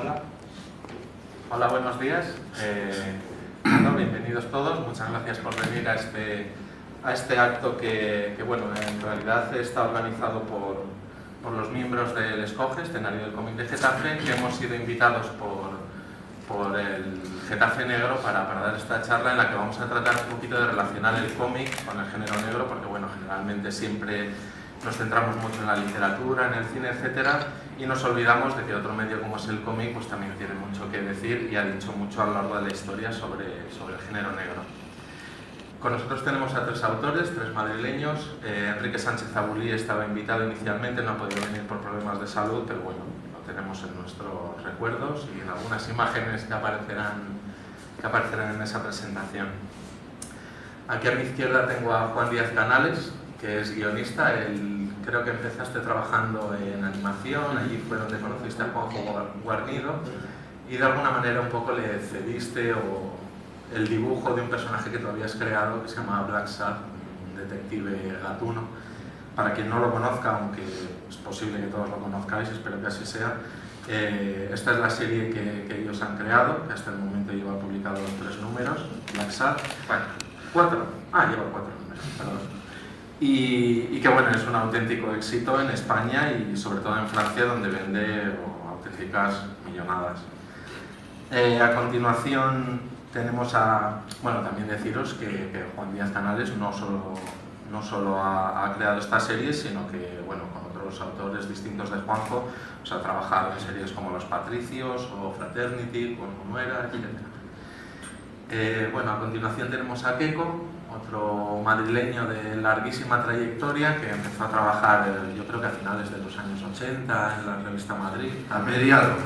Hola. Hola, buenos días. Bueno, bienvenidos todos. Muchas gracias por venir a este acto que, bueno, en realidad está organizado por los miembros del ESCOGE, Escenario del Cómic de Getafe, que hemos sido invitados por el Getafe Negro para dar esta charla en la que vamos a tratar un poquito de relacionar el cómic con el género negro, porque bueno, generalmente siempre nos centramos mucho en la literatura, en el cine, etcétera, y nos olvidamos de que otro medio como es el cómic pues también tiene mucho que decir y ha dicho mucho a lo largo de la historia sobre el género negro. Con nosotros tenemos a tres autores, tres madrileños. Enrique Sánchez Abulí estaba invitado inicialmente, no ha podido venir por problemas de salud, pero bueno, lo tenemos en nuestros recuerdos y en algunas imágenes que aparecerán en esa presentación. Aquí a mi izquierda tengo a Juan Díaz Canales, que es guionista. Creo que empezaste trabajando en animación, allí fue donde conociste a Juanjo Guarnido y de alguna manera un poco le cediste el dibujo de un personaje que tú habías creado que se llama Black Sad, un detective gatuno. Para quien no lo conozca, aunque es posible que todos lo conozcáis, espero que así sea, esta es la serie que ellos han creado, que hasta el momento lleva publicado 3 números, Black Sad. Bueno, 4. Lleva 4 números, perdón. Y que bueno, es un auténtico éxito en España y sobre todo en Francia, donde vende auténticas millonadas. A continuación tenemos bueno, también deciros que Juan Díaz Canales no solo ha creado esta serie, sino que bueno, con otros autores distintos de Juanjo pues ha trabajado en series como Los Patricios o Fraternity, con Munuera, etc. Bueno, a continuación tenemos a Keiko, otro madrileño de larguísima trayectoria que empezó a trabajar, yo creo que a finales de los años 80 en la revista Madrid. A mediados.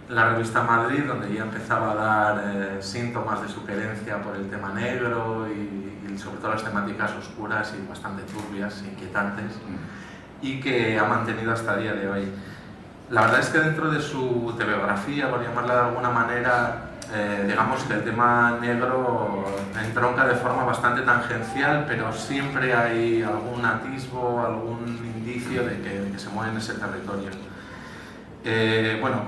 En la revista Madrid, donde ya empezaba a dar síntomas de su querencia por el tema negro y sobre todo las temáticas oscuras y bastante turbias, inquietantes, y que ha mantenido hasta el día de hoy. La verdad es que dentro de su biografía, por llamarla de alguna manera, digamos que el tema negro entronca de forma bastante tangencial, pero siempre hay algún atisbo, algún indicio de que se mueve en ese territorio. Bueno,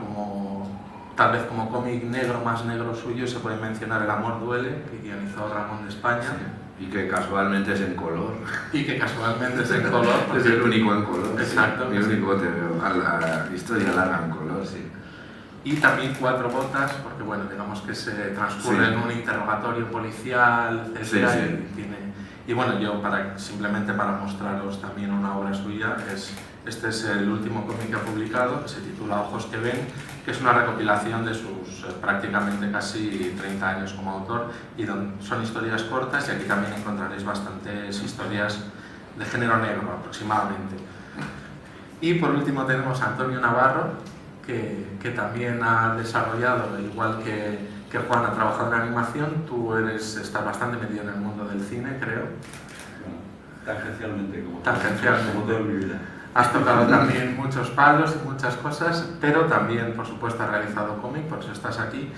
tal vez como cómic negro más negro suyo se puede mencionar El amor duele, que guionizó Ramón de España. Sí, y que casualmente es en color. Es el único en color. Exacto. Sí. El único la historia larga en color, sí. Y también Cuatro botas, porque bueno, digamos que se transcurre en un interrogatorio policial, etc. Sí. Y bueno, yo simplemente para mostraros también una obra suya, este es el último cómic que ha publicado, que se titula Ojos que ven, que es una recopilación de sus prácticamente casi 30 años como autor, y son historias cortas, y aquí también encontraréis bastantes historias de género negro aproximadamente. Y por último tenemos a Antonio Navarro, que también ha desarrollado, igual que Juan ha trabajado en animación. Tú estás bastante metido en el mundo del cine, creo. Bueno, tangencialmente, como todo en mi vida. Has tocado también muchos palos y muchas cosas, pero también, por supuesto, has realizado cómic, por eso estás aquí.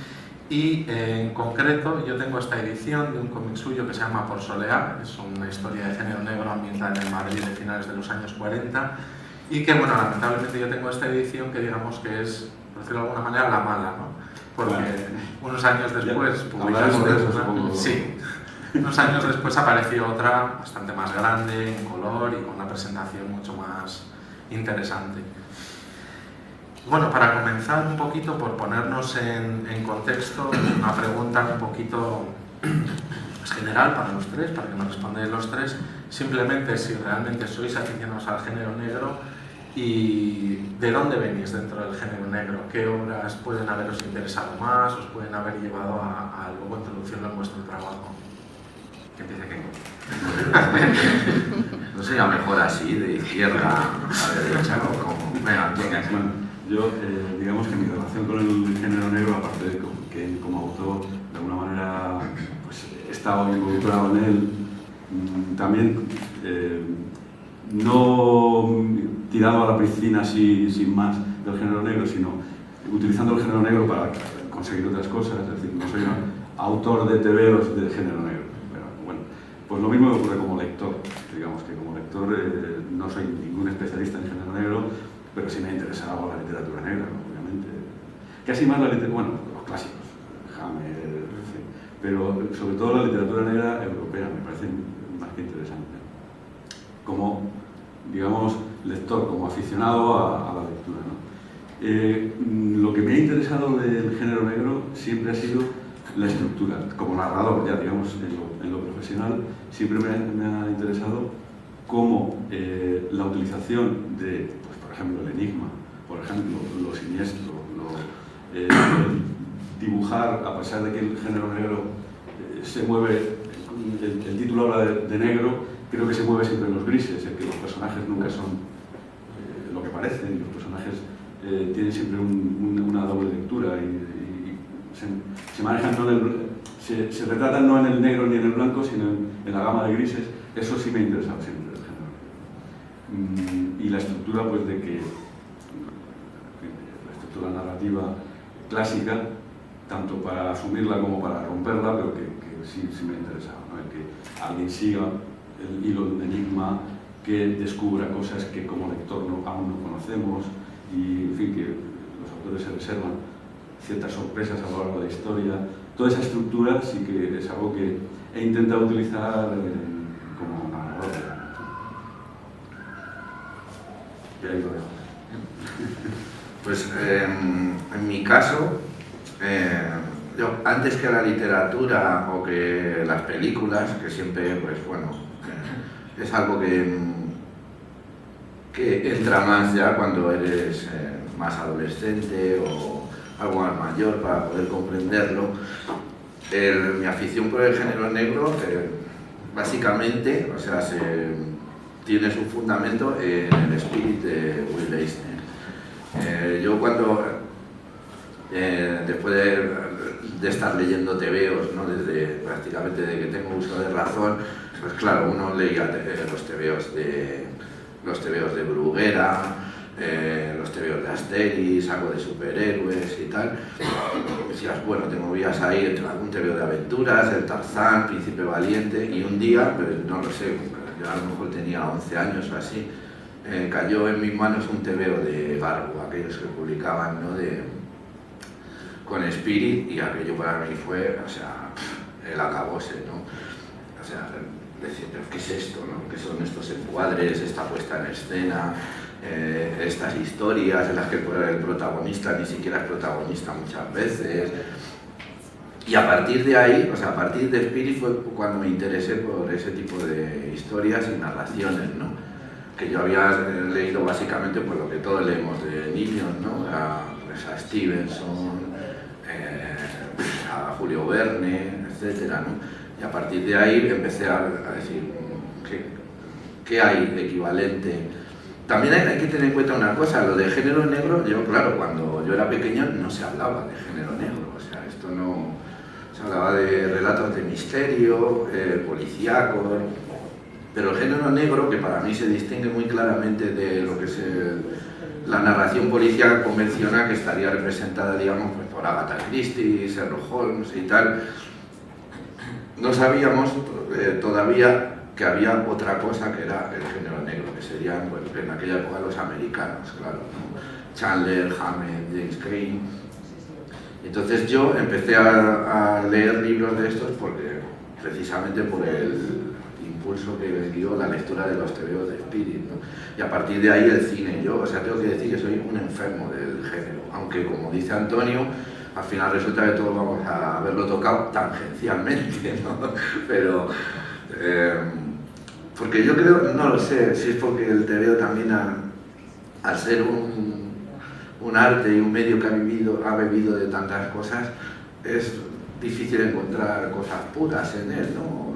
Y en concreto, yo tengo esta edición de un cómic suyo que se llama Por Soleá, es una historia de género negro ambientada en Madrid de finales de los años 40. Y que, bueno, lamentablemente yo tengo esta edición que digamos que es, por decirlo de alguna manera, la mala, ¿no? Porque unos años después publicamos de eso, sí, unos años después apareció otra bastante más grande, en color y con una presentación mucho más interesante. Bueno, para comenzar un poquito, por ponernos en contexto, una pregunta un poquito general para los tres, para que me respondáis los tres, simplemente si realmente sois aficionados al género negro y de dónde venís dentro del género negro, qué obras pueden haberos interesado más, os pueden haber llevado a luego introducirlo en vuestro trabajo. Que empiece Keiko. No sería mejor así, de izquierda a derecha, o como... Venga, bueno, yo, digamos que mi relación con el género negro, aparte de que como autor, de alguna manera, pues he estado involucrado en él, también no tirado a la piscina así, sin más del género negro, sino utilizando el género negro para conseguir otras cosas. Es decir, no soy un autor de tebeos de género negro. Pero bueno, pues lo mismo me ocurre como lector. Digamos que como lector no soy ningún especialista en género negro, pero sí me ha interesado la literatura negra, obviamente. casi más la literatura, bueno, los clásicos, Hammer, pero sobre todo la literatura negra europea me parece más que interesante. Como, digamos, lector, como aficionado a la lectura, ¿no? Lo que me ha interesado del género negro siempre ha sido la estructura. Como narrador, ya digamos, en lo profesional, siempre me ha interesado cómo la utilización de, pues, por ejemplo, el enigma, por ejemplo, lo siniestro, dibujar, a pesar de que el género negro se mueve, el título habla de negro, creo que se mueve siempre en los grises, en que los personajes nunca son lo que parecen, y los personajes tienen siempre una doble lectura y se manejan, se retratan no en el negro ni en el blanco, sino en la gama de grises. Eso sí me ha interesado siempre del género. Y la estructura, pues, de que la estructura narrativa clásica, tanto para asumirla como para romperla, pero que sí me ha interesado, ¿no? El que alguien siga el hilo de un enigma, que descubra cosas que como lector aún no conocemos, y en fin, que los autores se reservan ciertas sorpresas a lo largo de la historia. Toda esa estructura sí que es algo que he intentado utilizar como narrador. Y ahí lo dejo. Pues en mi caso, yo, antes que la literatura o que las películas, que siempre, pues bueno, es algo que entra más ya cuando eres más adolescente o algo más mayor para poder comprenderlo. Mi afición por el género negro, básicamente, o sea, tiene su fundamento en el espíritu de Will Eisner. Yo cuando, después de estar leyendo tebeos, ¿no? Prácticamente desde que tengo uso de razón, pues claro, uno leía los tebeos de Bruguera, los tebeos de Asterix, algo de superhéroes y tal. Decías, bueno, te movías ahí entre algún tebeo de aventuras, el Tarzán, Príncipe Valiente, y un día, pues, no lo sé, yo a lo mejor tenía 11 años o así, cayó en mis manos un tebeo de Garbo, aquellos que publicaban, ¿no? Con Spirit, y aquello para mí fue, o sea, el acabose, ¿no? O sea, decir, ¿qué es esto, no? ¿Qué son estos encuadres, esta puesta en escena, estas historias en las que el protagonista ni siquiera es protagonista muchas veces? Y a partir de ahí, o sea, a partir de Spirit fue cuando me interesé por ese tipo de historias y narraciones, ¿no? Que yo había leído básicamente por lo que todos leemos de niños, ¿no? A Stevenson, a Julio Verne, etcétera, ¿no? Y a partir de ahí empecé a decir, ¿qué hay de equivalente? También hay que tener en cuenta una cosa, lo de género negro, yo, claro, cuando yo era pequeño no se hablaba de género negro, o sea, esto no... Se hablaba de relatos de misterio, policíacos, pero el género negro, que para mí se distingue muy claramente de lo que es la narración policíaca convencional, que estaría representada, digamos, pues, por Agatha Christie, Sherlock Holmes y tal. No sabíamos todavía que había otra cosa que era el género negro, que serían, pues, en aquella época los americanos, claro, ¿no? Chandler, Hammett, James Crane. Entonces yo empecé a leer libros de estos precisamente por el impulso que me dio la lectura de los tebeos de Spirit, ¿no? Y a partir de ahí el cine. Yo, o sea, tengo que decir que soy un enfermo del género, aunque, como dice Antonio, al final resulta que todos vamos a haberlo tocado tangencialmente, ¿no? Pero, porque yo creo, no lo sé, si es porque el tebeo también, al ser un arte y un medio que ha bebido de tantas cosas, es difícil encontrar cosas puras en él, ¿no?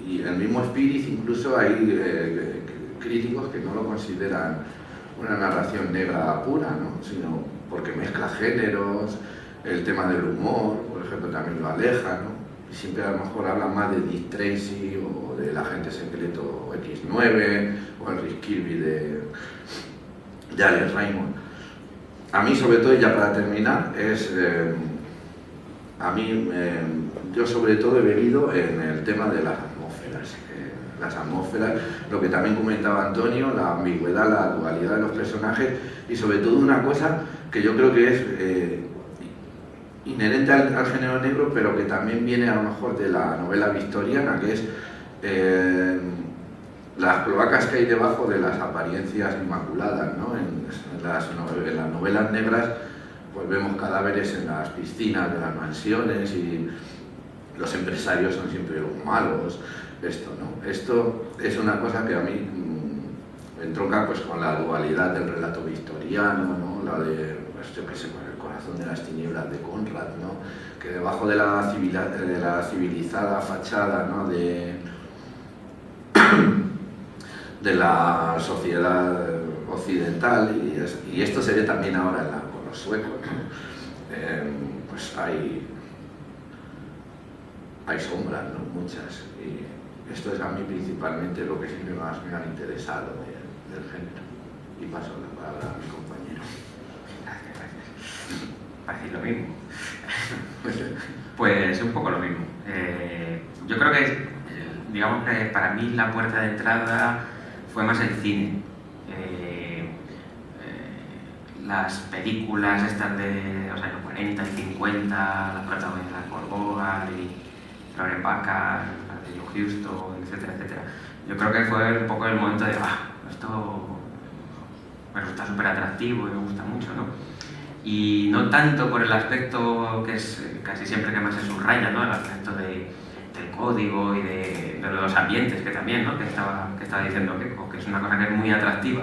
Y en el mismo Spirit incluso hay críticos que no lo consideran una narración negra pura, ¿no? Sino porque mezcla géneros, el tema del humor, por ejemplo, también lo aleja, ¿no? Y siempre a lo mejor hablan más de Dick Tracy o del agente secreto X9 o el Rick Kirby de Alex Raymond. A mí, sobre todo, y ya para terminar, yo sobre todo he bebido en el tema de las atmósferas, lo que también comentaba Antonio, la ambigüedad, la dualidad de los personajes, y sobre todo una cosa que yo creo que es inherente al género negro, pero que también viene a lo mejor de la novela victoriana, que es las cloacas que hay debajo de las apariencias inmaculadas, ¿no? En las novelas negras pues vemos cadáveres en las piscinas de las mansiones y los empresarios son siempre los malos. Esto es una cosa que a mí me entronca pues con la dualidad del relato victoriano, ¿no? La de, pues, yo qué sé, pues, El corazón de las tinieblas de Conrad, ¿no? Que debajo de la civilizada fachada, ¿no? de la sociedad occidental, y esto se ve también ahora con los suecos, ¿no? Pues hay sombras, ¿no? Muchas, y esto es a mí principalmente lo que siempre más me ha interesado del género. Y paso la palabra a mi compañero. Gracias. Parece lo mismo. Pues un poco lo mismo. Yo creo que, digamos que para mí la puerta de entrada fue más el cine. Las películas estas de los años 40 y 50, las protagonizadas por Bogart y Lauren Bacall, Joe Houston, etcétera, etcétera. Yo creo que fue un poco el momento de, esto me resulta súper atractivo y me gusta mucho, ¿no? Y no tanto por el aspecto que es casi siempre que más se subraya, ¿no? El aspecto del código y de los ambientes, que también, ¿no? que estaba diciendo que es una cosa que es muy atractiva.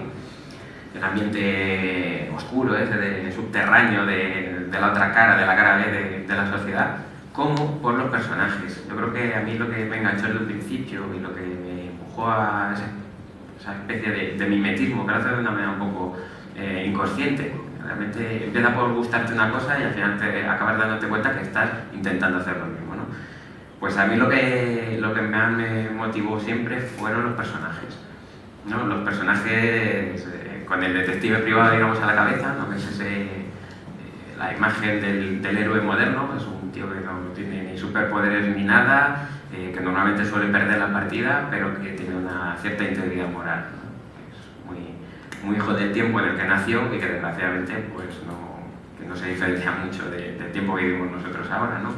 El ambiente oscuro, de subterráneo, de la otra cara, de la cara B de la sociedad, como por los personajes. Yo creo que a mí lo que me enganchó desde un principio y lo que me empujó a esa especie de mimetismo, que lo hace de una manera un poco inconsciente. Realmente empieza por gustarte una cosa y al final te acabas dándote cuenta que estás intentando hacer lo mismo, ¿no? Pues a mí lo que más me motivó siempre fueron los personajes, ¿no? Los personajes con el detective privado, digamos, a la cabeza, ¿no? Que es la imagen del héroe moderno. Es un tío que no tiene ni superpoderes ni nada, que normalmente suele perder la partida, pero que tiene una cierta integridad moral, ¿no? Es muy hijo del tiempo en el que nació y que desgraciadamente pues no se diferencia mucho del tiempo que vivimos nosotros ahora, ¿no?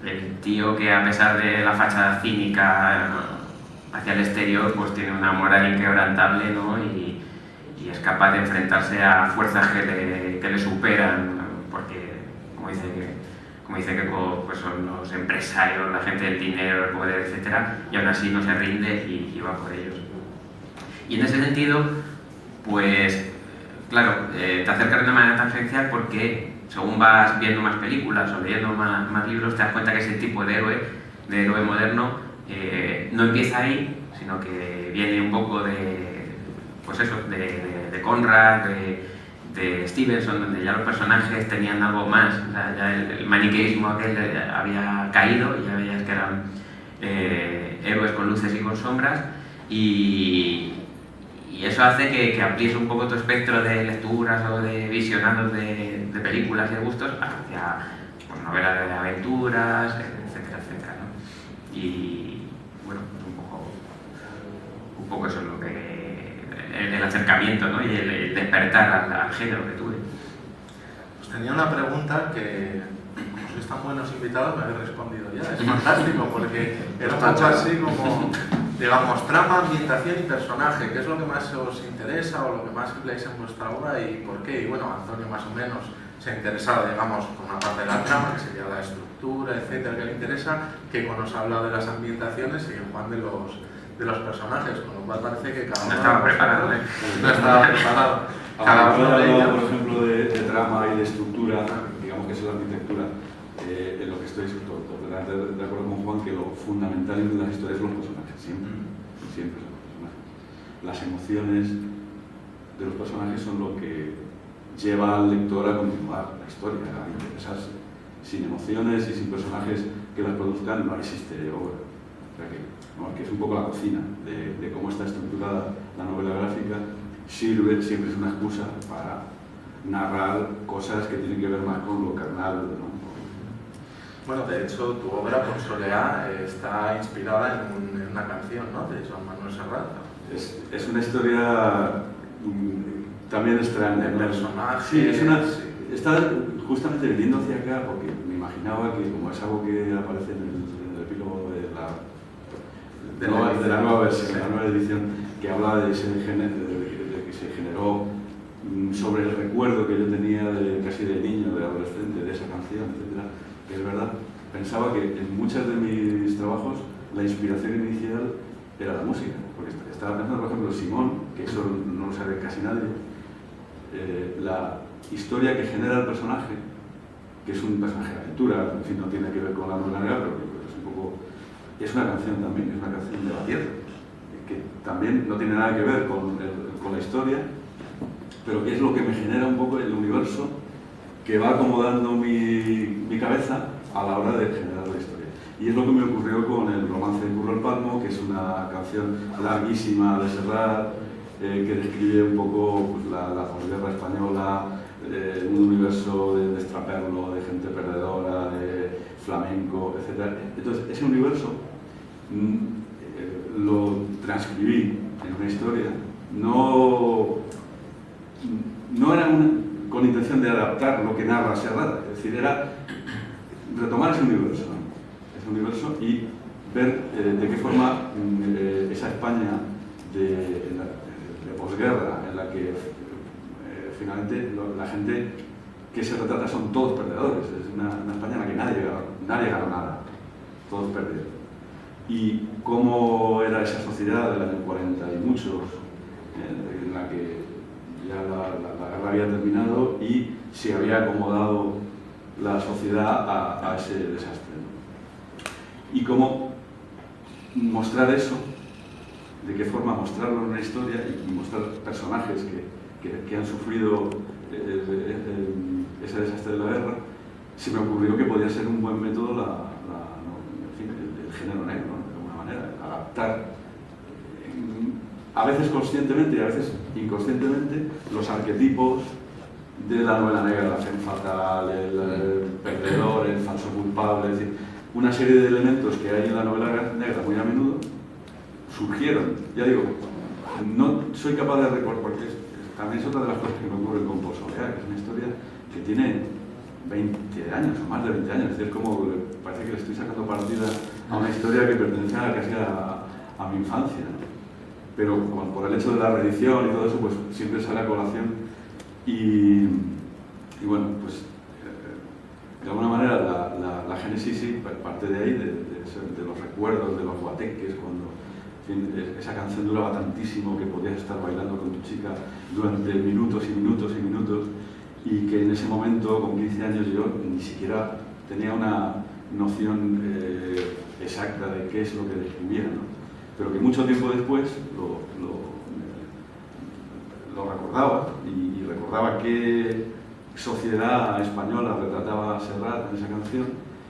El tío que, a pesar de la fachada cínica hacia el exterior, pues tiene una moral inquebrantable, ¿no? Y es capaz de enfrentarse a fuerzas que le superan, porque, como dice que pues son los empresarios, la gente del dinero, el poder, etcétera, y aún así no se rinde y va por ellos. Y en ese sentido, pues, claro, te acercas de una manera tangencial porque según vas viendo más películas o leyendo más libros, te das cuenta que ese tipo de héroe moderno, no empieza ahí, sino que viene un poco de Conrad, de Stevenson, donde ya los personajes tenían algo más, o sea, ya el maniqueísmo aquel había caído y ya veías que eran héroes con luces y con sombras, y eso hace que amplíes un poco tu espectro de lecturas o de visionados de películas y de gustos hacia pues, novelas de aventuras, etcétera, etcétera, ¿no? Y bueno, un poco eso es lo que el acercamiento, ¿no? Y el despertar al género que tuve. Pues tenía una pregunta que, como sois tan buenos invitados, me habéis respondido ya. Es fantástico porque era un poco así como, digamos, trama, ambientación y personaje. ¿Qué es lo que más os interesa o lo que más empleáis en vuestra obra y por qué? Y bueno, Antonio más o menos se ha interesado, digamos, con una parte de la trama, que sería la estructura, etcétera, que le interesa, que nos ha hablado de las ambientaciones y Juan de los personajes, con lo cual parece que cada uno... No estaba preparado, ¿eh? No estaba preparado. Cada uno de ellos, por ejemplo, de trama y de estructura, digamos que es la arquitectura, en lo que estoy totalmente de acuerdo con Juan, que lo fundamental de las historias son los personajes, siempre son los personajes. Las emociones de los personajes son lo que lleva al lector a continuar la historia, a interesarse. Sin emociones y sin personajes que las produzcan no existe obra. O sea que es un poco la cocina de cómo está estructurada la novela gráfica. Siempre es una excusa para narrar cosas que tienen que ver más con lo carnal, ¿no? Bueno, de hecho, tu obra, Por Soleá, está inspirada en una canción, ¿no? De Joan Manuel Serrat. Es una historia también extraña, de ¿no? personajes. Sí, está justamente viniendo hacia acá, porque me imaginaba que, como es algo que aparece en el epílogo de la nueva versión, de la nueva edición, que habla de que se generó sobre el recuerdo que yo tenía casi de niño, de adolescente, de esa canción, etc. Que es verdad, pensaba que en muchos de mis trabajos la inspiración inicial era la música, porque estaba pensando, por ejemplo, Simón, que eso no lo sabe casi nadie, la historia que genera el personaje, que es un personaje de aventura, en fin, no tiene que ver con la novela negra, pero es un poco... Es una canción también, es una canción de la tierra, que también no tiene nada que ver con la historia, pero que es lo que me genera un poco el universo que va acomodando mi cabeza a la hora de generar la historia. Y es lo que me ocurrió con el romance de Curro el Palmo, que es una canción larguísima de Serrat, que describe un poco pues, la posguerra española, un universo de extraperlo, de gente perdedora, de flamenco, etc. Entonces, ese universo lo transcribí en una historia, no era con intención de adaptar lo que narra Serrat, es decir, era retomar ese universo, ¿no? Ese universo y ver de qué forma esa España de posguerra, en la que finalmente la gente que se retrata son todos perdedores, es una España en la que nadie ganó nada, todos perdieron. Y cómo era esa sociedad del año 40 y muchos, en la que ya la guerra había terminado y se había acomodado la sociedad a ese desastre, ¿no? Y cómo mostrar eso, de qué forma mostrarlo en una historia y mostrar personajes que han sufrido ese desastre de la guerra, se me ocurrió que podía ser un buen método el género negro, ¿no? De alguna manera, adaptar a veces conscientemente y a veces inconscientemente los arquetipos de la novela negra, la femme fatal, el perdedor, el falso culpable, es decir, una serie de elementos que hay en la novela negra muy a menudo surgieron. Ya digo, no soy capaz de recordar, porque también es otra de las cosas que me ocurre con Posoleá, que es una historia que tiene 20 años o más de 20 años, es decir, como parece que le estoy sacando partida a una historia que pertenece casi a mi infancia, ¿no? Pero por el hecho de la reedición y todo eso, pues siempre sale a colación y bueno, pues de alguna manera la génesis sí parte de ahí, de los recuerdos, de los guateques, cuando en fin, esa canción duraba tantísimo que podías estar bailando con tu chica durante minutos y minutos y minutos, y que en ese momento, con 15 años, yo ni siquiera tenía una noción exacta de qué es lo que describía, ¿no? Pero que mucho tiempo después lo recordaba y recordaba qué sociedad española retrataba Serrat en esa canción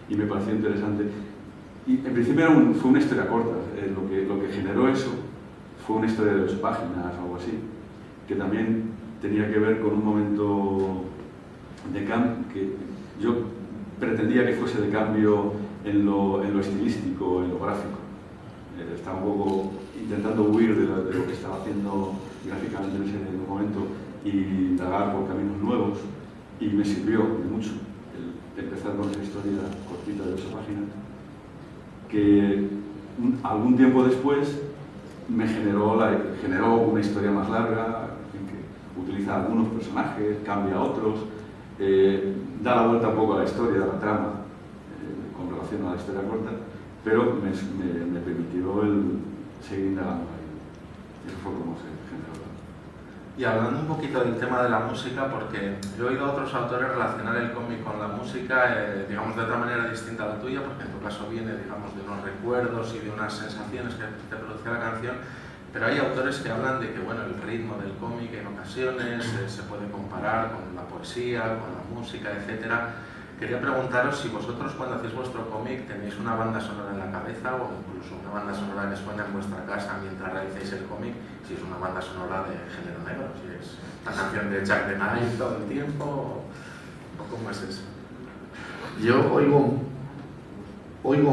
y me pareció interesante. Y en principio fue una historia corta, lo que generó eso fue una historia de 2 páginas o algo así, que también tenía que ver con un momento de cambio, que yo pretendía que fuese de cambio en lo estilístico, en lo gráfico. Estaba un poco intentando huir de lo que estaba haciendo gráficamente en ese momento y indagar por caminos nuevos, y me sirvió mucho el empezar con esa historia cortita de 8 páginas que algún tiempo después me generó una historia más larga, en que utiliza algunos personajes, cambia otros, da la vuelta un poco a la historia, a la trama, con relación a la historia corta, pero me permitió seguir indagando ahí. Eso fue como se generó. Y hablando un poquito del tema de la música, porque yo he oído a otros autores relacionar el cómic con la música, digamos, de otra manera distinta a la tuya, porque en tu caso viene, digamos, de unos recuerdos y de unas sensaciones que te producía la canción, pero hay autores que hablan de que, bueno, el ritmo del cómic en ocasiones se puede comparar con la poesía, con la música, etc. Quería preguntaros si vosotros, cuando hacéis vuestro cómic, tenéis una banda sonora en la cabeza o incluso una banda sonora que suena en vuestra casa mientras realizáis el cómic, si es una banda sonora de género negro, si es la canción de Jack the Knife todo el tiempo, o cómo es eso. Yo oigo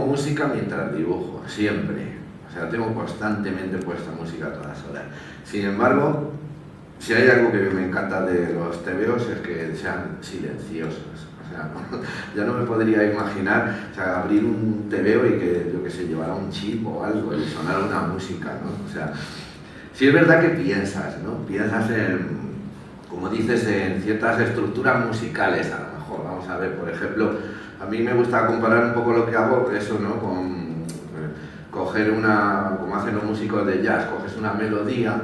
música mientras dibujo, siempre. O sea, tengo constantemente puesta música a todas horas. Sin embargo, si hay algo que me encanta de los tebeos es que sean silenciosos. O O sea, ya no me podría imaginar, o sea, abrir un TVO y que, yo que sé, llevara un chip o algo y sonara una música, ¿no? O sea, sí es verdad que piensas, ¿no? Piensas en, como dices, en ciertas estructuras musicales, a lo mejor. Vamos a ver, por ejemplo, a mí me gusta comparar un poco lo que hago, eso, ¿no? Con coger una, como hacen los músicos de jazz, coges una melodía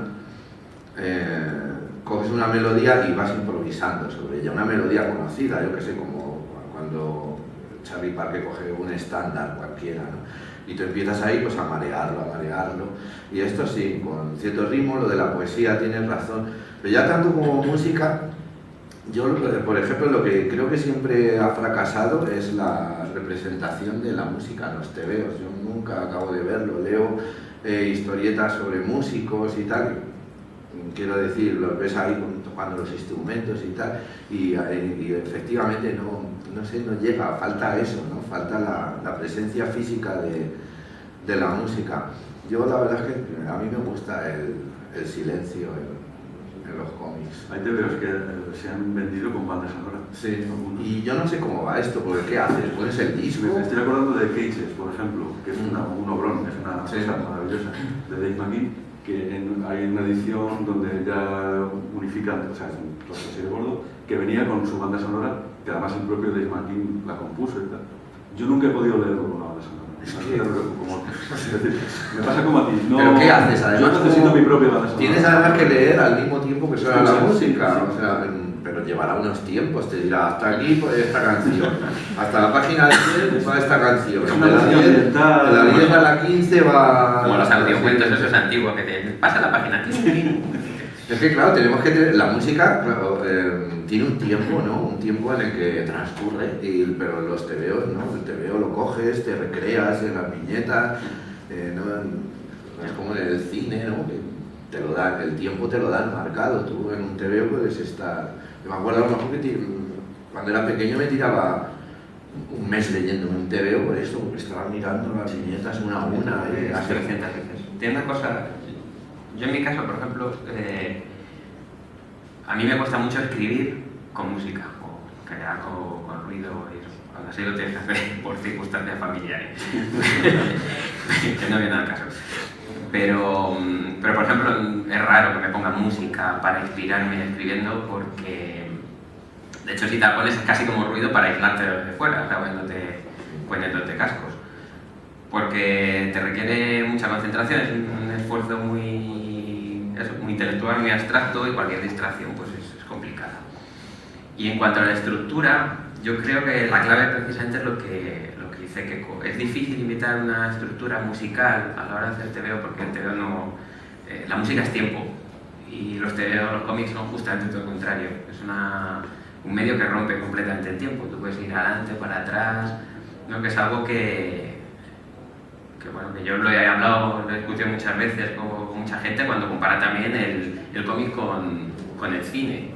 y vas improvisando sobre ella, una melodía conocida, yo que sé, como cuando Charlie Parker coge un estándar cualquiera, ¿no? Y tú empiezas ahí pues a marearlo, y esto sí, con cierto ritmo, lo de la poesía tienes razón, pero ya tanto como música, yo por ejemplo lo que creo que siempre ha fracasado es la representación de la música en los tebeos. Yo nunca acabo de verlo, leo historietas sobre músicos y tal, quiero decir, los ves ahí tocando los instrumentos y tal, y efectivamente no sé, no llega, falta eso, ¿no? Falta la presencia física de la música. Yo la verdad es que a mí me gusta el silencio en los cómics. Hay TVOs que se han vendido con banda sonora. Sí, y yo no sé cómo va esto, porque ¿qué haces? ¿Pones el disco? Me estoy acordando de Cages, por ejemplo, que es un obrón, es una cosa maravillosa, de Dave McGee, que hay una edición donde ya unifican, o sea, es un trozo así de gordo, que venía con su banda sonora, que además el propio Dave McGee la compuso y tal. Yo nunca he podido leerlo con una banda sonora. Es decir, me pasa como a ti. No, ¿pero qué haces? Además, yo necesito mi propia banda sonora. Tienes además que leer al mismo tiempo que suena la música, o sea, pero llevará unos tiempos, te dirá, hasta aquí pues esta canción, hasta la página 10 va esta canción, de la 10 a la 15 va... Como los audiocuentos esos antiguos que te pasa la página. Es que claro, tenemos que tener, la música claro, tiene un tiempo, ¿no? Un tiempo en el que transcurre, pero los tebeos, ¿no? El tebeo lo coges, te recreas en las viñetas, ¿no? Es como en el cine, ¿no? Que te lo dan, el tiempo te lo dan marcado, tú en un tebeo puedes estar... Yo me acuerdo a lo mejor que cuando era pequeño me tiraba un mes leyendo un tebeo por eso, porque estaba mirando las viñetas una a una. Las 300 veces. Tiene una cosa... Yo en mi caso, por ejemplo, a mí me cuesta mucho escribir con música o crear con ruido y eso. Aún así lo tienes que hacer por circunstancias familiares, que no viene al caso. Pero, por ejemplo, es raro que me ponga música para inspirarme escribiendo porque, de hecho, si te la pones es casi como ruido para aislarte de fuera, poniéndote cascos. Porque te requiere mucha concentración, es un esfuerzo muy intelectual, muy abstracto y cualquier distracción pues es complicada. Y en cuanto a la estructura, yo creo que la clave precisamente es lo que dice Keiko. Es difícil imitar una estructura musical a la hora de hacer TVO porque el TVO no... la música es tiempo y los cómics son justamente todo lo contrario. Es un medio que rompe completamente el tiempo. Tú puedes ir adelante, para atrás, ¿no? Que es algo que yo lo he hablado, lo he discutido muchas veces con mucha gente cuando compara también el cómic con el cine.